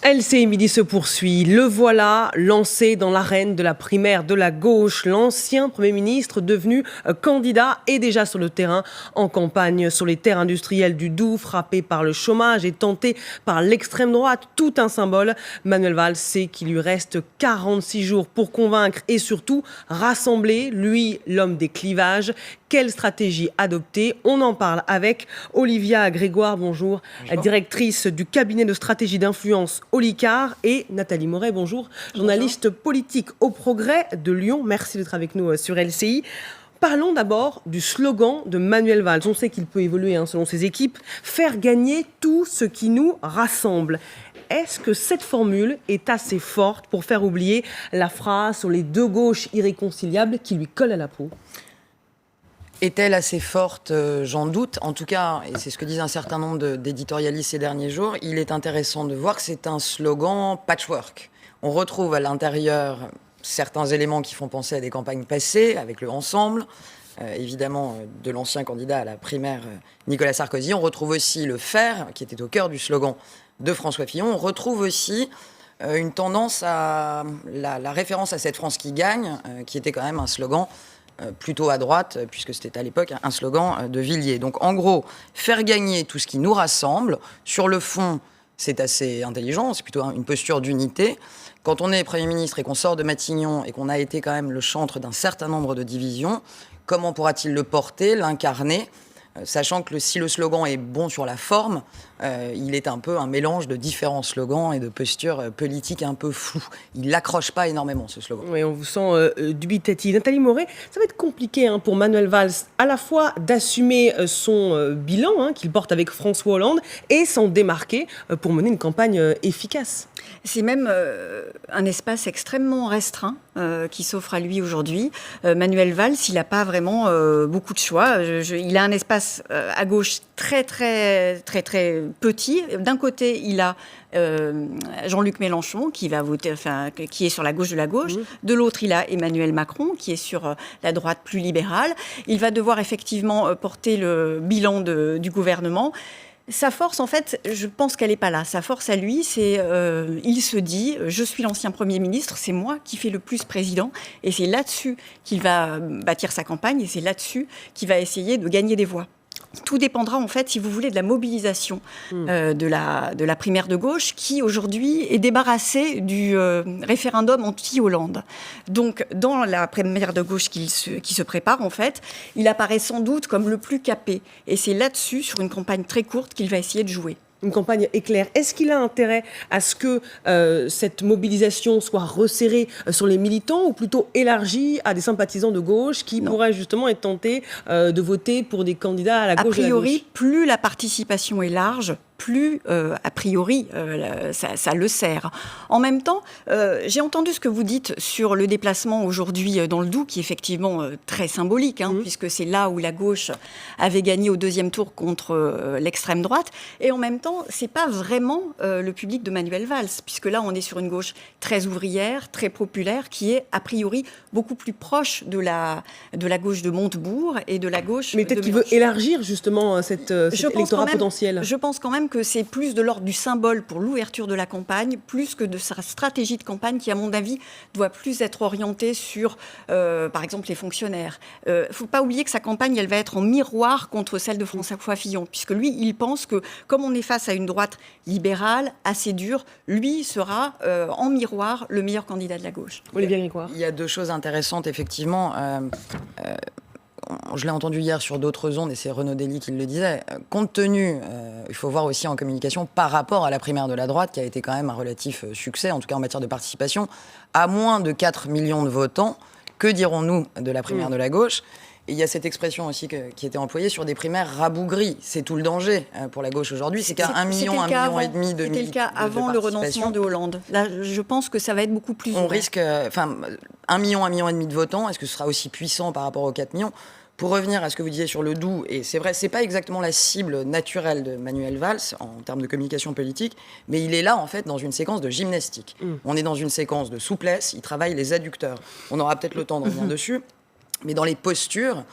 LCI Midi se poursuit. Le voilà lancé dans l'arène de la primaire de la gauche. L'ancien Premier ministre devenu candidat est déjà sur le terrain en campagne sur les terres industrielles du Doubs, frappé par le chômage et tenté par l'extrême droite. Tout un symbole. Manuel Valls sait qu'il lui reste 46 jours pour convaincre et surtout rassembler, lui, l'homme des clivages. Quelle stratégie adopter? On en parle avec Olivia Grégoire, bonjour, directrice du cabinet de stratégie d'influence Olicard, et Nathalie Moret, bonjour, journaliste politique au Progrès de Lyon. Merci d'être avec nous sur LCI. Parlons d'abord du slogan de Manuel Valls. On sait qu'il peut évoluer selon ses équipes. Faire gagner tout ce qui nous rassemble. Est-ce que cette formule est assez forte pour faire oublier la phrase sur les deux gauches irréconciliables qui lui colle à la peau? Est-elle assez forte? J'en doute. En tout cas, et c'est ce que disent un certain nombre d'éditorialistes ces derniers jours, il est intéressant de voir que c'est un slogan patchwork. On retrouve à l'intérieur certains éléments qui font penser à des campagnes passées, avec le Ensemble, évidemment de l'ancien candidat à la primaire Nicolas Sarkozy. On retrouve aussi le faire, qui était au cœur du slogan de François Fillon. On retrouve aussi une tendance à la référence à cette France qui gagne, qui était quand même un slogan plutôt à droite, puisque c'était à l'époque un slogan de Villiers. Donc en gros, faire gagner tout ce qui nous rassemble. Sur le fond, c'est assez intelligent, c'est plutôt une posture d'unité. Quand on est Premier ministre et qu'on sort de Matignon et qu'on a été quand même le chantre d'un certain nombre de divisions, comment pourra-t-il le porter, l'incarner, sachant que si le slogan est bon sur la forme, il est un peu un mélange de différents slogans et de postures politiques un peu floues. Il n'accroche pas énormément, ce slogan. Oui, on vous sent dubitatif. Nathalie Moret, ça va être compliqué pour Manuel Valls, à la fois d'assumer son bilan qu'il porte avec François Hollande et s'en démarquer pour mener une campagne efficace. C'est même un espace extrêmement restreint qui s'offre à lui aujourd'hui. Manuel Valls, il n'a pas vraiment beaucoup de choix. Il a un espace à gauche très petit. D'un côté, il a Jean-Luc Mélenchon qui va voter, qui est sur la gauche de la gauche. De l'autre, il a Emmanuel Macron qui est sur la droite plus libérale. Il va devoir effectivement porter le bilan du gouvernement. Sa force, en fait, je pense qu'elle n'est pas là. Sa force à lui, c'est il se dit, je suis l'ancien Premier ministre, c'est moi qui fais le plus président, et c'est là-dessus qu'il va bâtir sa campagne, et c'est là-dessus qu'il va essayer de gagner des voix. Tout dépendra, en fait, si vous voulez, de la mobilisation de la primaire de gauche qui, aujourd'hui, est débarrassée du référendum anti-Hollande. Donc, dans la primaire de gauche qui se prépare, en fait, il apparaît sans doute comme le plus capé. Et c'est là-dessus, sur une campagne très courte, qu'il va essayer de jouer. Une campagne éclair. Est-ce qu'il a intérêt à ce que cette mobilisation soit resserrée sur les militants ou plutôt élargie à des sympathisants de gauche qui pourraient justement être tentés de voter pour des candidats à la gauche? A priori, plus la participation est large, plus, a priori, ça le sert. En même temps, j'ai entendu ce que vous dites sur le déplacement aujourd'hui dans le Doubs, qui est effectivement très symbolique, puisque c'est là où la gauche avait gagné au deuxième tour contre l'extrême droite. Et en même temps, c'est pas vraiment le public de Manuel Valls, puisque là, on est sur une gauche très ouvrière, très populaire, qui est, a priori, beaucoup plus proche de la gauche de Montebourg et de la gauche Mais peut-être qu'il veut élargir, justement, cet électorat potentiel. Je pense quand même que c'est plus de l'ordre du symbole pour l'ouverture de la campagne, plus que de sa stratégie de campagne qui, à mon avis, doit plus être orientée sur, par exemple, les fonctionnaires. Il ne faut pas oublier que sa campagne, elle va être en miroir contre celle de François Fillon, puisque lui, il pense que, comme on est face à une droite libérale, assez dure, lui sera, en miroir, le meilleur candidat de la gauche. Olivier Grégoire. Il y a deux choses intéressantes, effectivement. Je l'ai entendu hier sur d'autres ondes, et c'est Renaud Dely qui le disait. Compte tenu, il faut voir aussi en communication, par rapport à la primaire de la droite, qui a été quand même un relatif succès, en tout cas en matière de participation, à moins de 4 millions de votants, que dirons-nous de la primaire de la gauche? Et il y a cette expression aussi qui était employée sur des primaires rabougris. C'est tout le danger pour la gauche aujourd'hui. C'est qu'à 1 million, 1,5 million de militants. C'était le cas avant le renoncement de Hollande. Là, je pense que ça va être beaucoup plus. On risque, 1 million, 1,5 million de votants. Est-ce que ce sera aussi puissant par rapport aux 4 millions? Pour revenir à ce que vous disiez sur le Doubs, et c'est vrai, c'est pas exactement la cible naturelle de Manuel Valls en termes de communication politique, mais il est là en fait dans une séquence de gymnastique. On est dans une séquence de souplesse, il travaille les adducteurs. On aura peut-être le temps d'en revenir dessus. Mais dans les postures,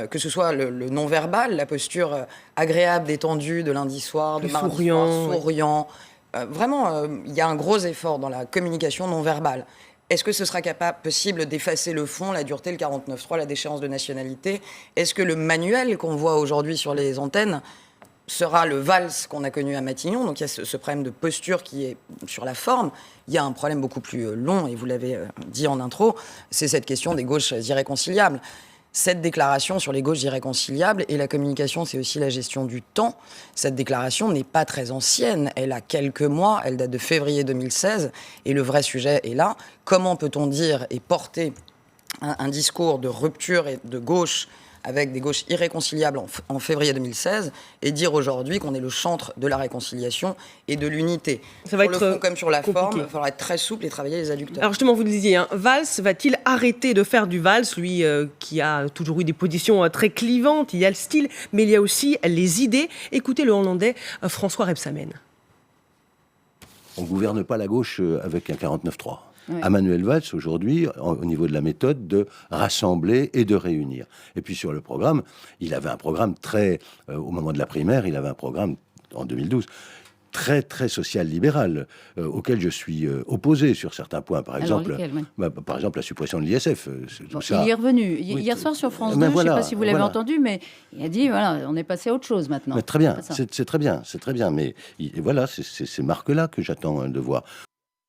que ce soit le non-verbal, la posture agréable, détendue de lundi soir, de mardi soir, souriant, vraiment, il y a un gros effort dans la communication non-verbale. Est-ce que ce sera possible d'effacer le fond, la dureté, le 49.3, la déchéance de nationalité? Est-ce que le manuel qu'on voit aujourd'hui sur les antennes sera le valse qu'on a connu à Matignon? Donc il y a ce problème de posture qui est sur la forme. Il y a un problème beaucoup plus long, et vous l'avez dit en intro, c'est cette question des gauches irréconciliables. Cette déclaration sur les gauches irréconciliables et la communication, c'est aussi la gestion du temps. Cette déclaration n'est pas très ancienne. Elle a quelques mois, elle date de février 2016. Et le vrai sujet est là. Comment peut-on dire et porter un discours de rupture et de gauche avec des gauches irréconciliables en février 2016 et dire aujourd'hui qu'on est le chantre de la réconciliation et de l'unité. Ça va sur le fond comme sur la forme, il va falloir être très souple et travailler les adducteurs. Alors justement, vous le disiez, Valls va-t-il arrêter de faire du valse, lui qui a toujours eu des positions très clivantes? Il y a le style, mais il y a aussi les idées. Écoutez le Hollandais François Rebsamen. On ne gouverne pas la gauche avec un 49.3. Oui. À Manuel Valls, aujourd'hui, au niveau de la méthode, de rassembler et de réunir. Et puis sur le programme, il avait un programme très... au moment de la primaire, il avait un programme, en 2012, très, très social-libéral, auquel je suis opposé sur certains points. Par exemple, par exemple la suppression de l'ISF. Bon, il y est revenu. Hier soir sur France 2, voilà, je ne sais pas si vous l'avez entendu, mais il a dit, voilà, on est passé à autre chose maintenant. Mais très bien, c'est très bien, c'est très bien. Mais voilà, c'est ces marques-là que j'attends de voir.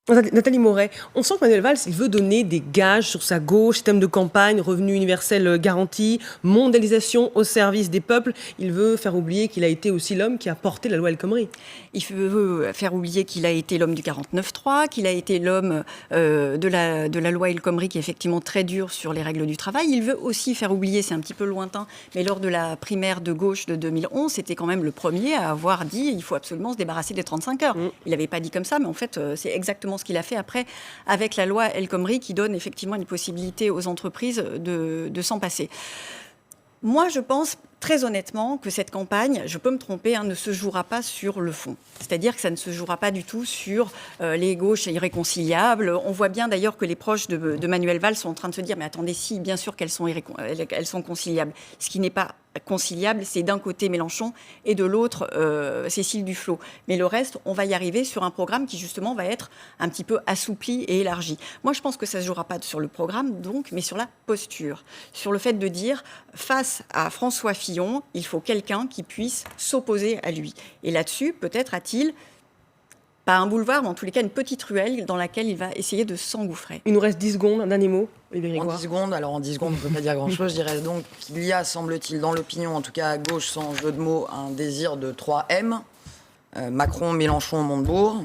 Nathalie Moret, on sent que Manuel Valls, il veut donner des gages sur sa gauche, thème de campagne, revenu universel garanti, mondialisation au service des peuples. Il veut faire oublier qu'il a été aussi l'homme qui a porté la loi El Khomri. Il veut faire oublier qu'il a été l'homme du 49.3, qu'il a été l'homme de la loi El Khomri qui est effectivement très dure sur les règles du travail. Il veut aussi faire oublier, c'est un petit peu lointain, mais lors de la primaire de gauche de 2011, c'était quand même le premier à avoir dit il faut absolument se débarrasser des 35 heures. Il n'avait pas dit comme ça, mais en fait, c'est exactement ce qu'il a fait après avec la loi El Khomri qui donne effectivement une possibilité aux entreprises de s'en passer. Moi, je pense très honnêtement que cette campagne, je peux me tromper, ne se jouera pas sur le fond. C'est-à-dire que ça ne se jouera pas du tout sur les gauches irréconciliables. On voit bien d'ailleurs que les proches de Manuel Valls sont en train de se dire « mais attendez, si, bien sûr qu'elles sont conciliables ». Ce qui n'est pas conciliable, c'est d'un côté Mélenchon et de l'autre Cécile Duflot. Mais le reste, on va y arriver sur un programme qui justement va être un petit peu assoupli et élargi. Moi, je pense que ça ne se jouera pas sur le programme, donc, mais sur la posture. Sur le fait de dire, face à François Fillon, il faut quelqu'un qui puisse s'opposer à lui. Et là-dessus, peut-être a-t-il pas un boulevard, mais en tous les cas une petite ruelle dans laquelle il va essayer de s'engouffrer. Il nous reste 10 secondes, un dernier mot. En 10 secondes, alors en 10 secondes, on ne peut pas dire grand-chose. Je dirais donc qu'il y a, semble-t-il, dans l'opinion, en tout cas à gauche, sans jeu de mots, un désir de 3M. Macron, Mélenchon, Montebourg.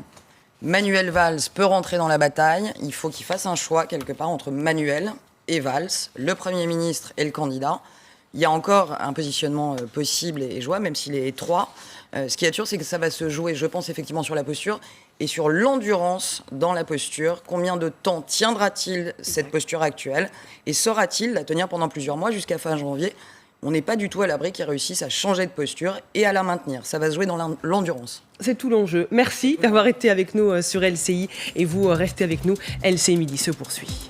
Manuel Valls peut rentrer dans la bataille. Il faut qu'il fasse un choix quelque part entre Manuel et Valls, le Premier ministre et le candidat. Il y a encore un positionnement possible et jouable, même s'il est étroit. Ce qui est sûr, c'est que ça va se jouer, je pense, effectivement sur la posture et sur l'endurance dans la posture. Combien de temps tiendra-t-il cette posture actuelle et saura-t-il la tenir pendant plusieurs mois jusqu'à fin janvier? On n'est pas du tout à l'abri qu'ils réussissent à changer de posture et à la maintenir. Ça va se jouer dans l'endurance. C'est tout l'enjeu. Merci d'avoir été avec nous sur LCI et vous restez avec nous. LCI Midi se poursuit.